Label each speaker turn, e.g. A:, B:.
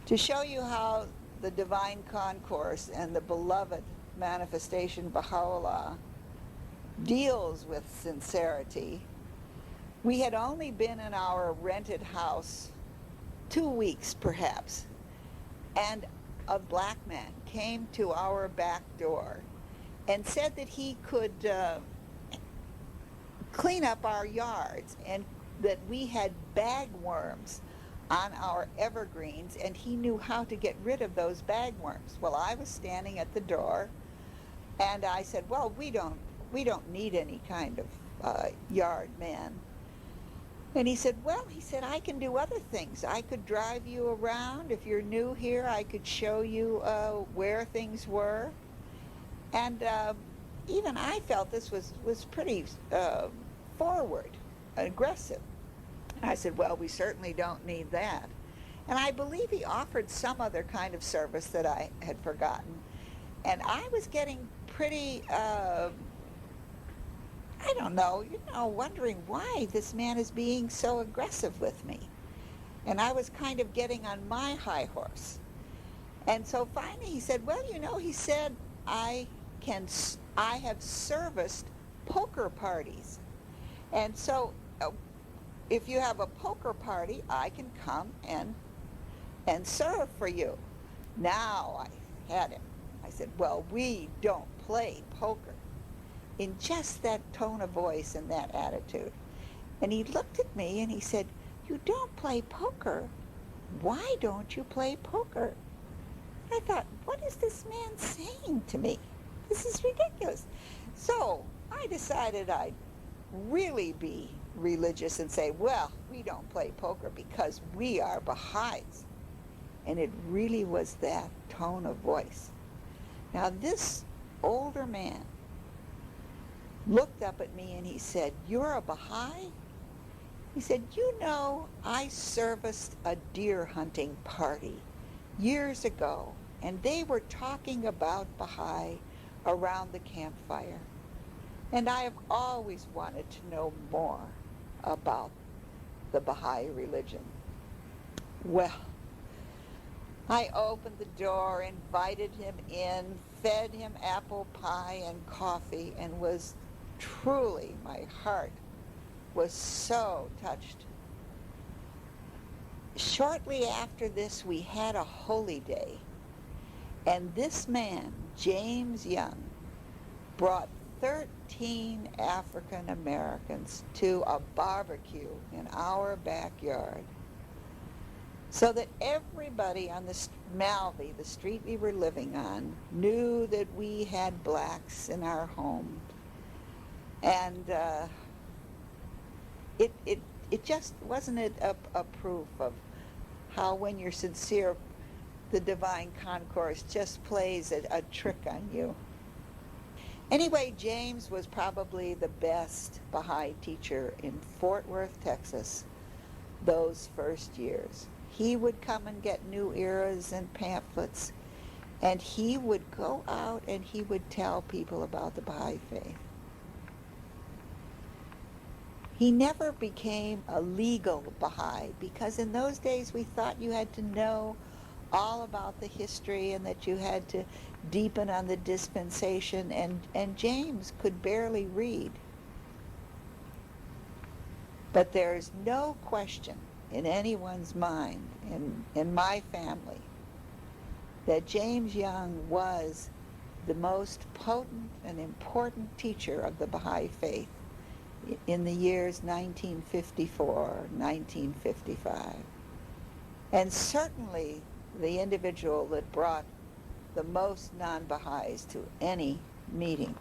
A: To show you how the Divine Concourse and the beloved manifestation Baha'u'llah deals with sincerity, we had only been in our rented house 2 weeks perhaps, and a black man came to our back door and said that he could clean up our yards and that we had bagworms on our evergreens, and he knew how to get rid of those bagworms. Well, I was standing at the door, and I said, well, we don't need any kind of yard man. And he said, well, I can do other things. I could drive you around. If you're new here, I could show you where things were. And even I felt this was pretty forward, aggressive. I said, well, we certainly don't need that. And I believe he offered some other kind of service that I had forgotten. And I was getting pretty, I don't know, wondering why this man is being so aggressive with me. And I was kind of getting on my high horse. And so finally he said, well, he said, I have serviced poker parties. And so if you have a poker party, I can come and serve for you. Now I had him. I said, well, we don't play poker. In just that tone of voice and that attitude. And he looked at me and he said, you don't play poker? Why don't you play poker? I thought, what is this man saying to me? This is ridiculous. So I decided I'd really be religious and say, well, we don't play poker because we are Baha'is. And it really was that tone of voice. Now this older man looked up at me and he said, you're a Baha'i? He said, I serviced a deer hunting party years ago, and they were talking about Baha'i around the campfire. And I have always wanted to know more about the Baha'i religion. Well, I opened the door, invited him in, fed him apple pie and coffee, and was truly, my heart was so touched. Shortly after this, we had a holy day, and this man, James Young, brought 13 African Americans to a barbecue in our backyard, so that everybody on the Malvey, the street we were living on, knew that we had blacks in our home. And it just wasn't a proof of how, when you're sincere, the Divine Concourse just plays a trick on you. Anyway, James was probably the best Baha'i teacher in Fort Worth, Texas, those first years. He would come and get new eras and pamphlets, and he would go out and he would tell people about the Baha'i Faith. He never became a legal Baha'i, because in those days we thought you had to know all about the history and that you had to deepen on the dispensation, and James could barely read. But there's no question in anyone's mind, in my family, that James Young was the most potent and important teacher of the Baha'i Faith in the years 1954, 1955. And certainly the individual that brought the most non-Baha'is to any meeting.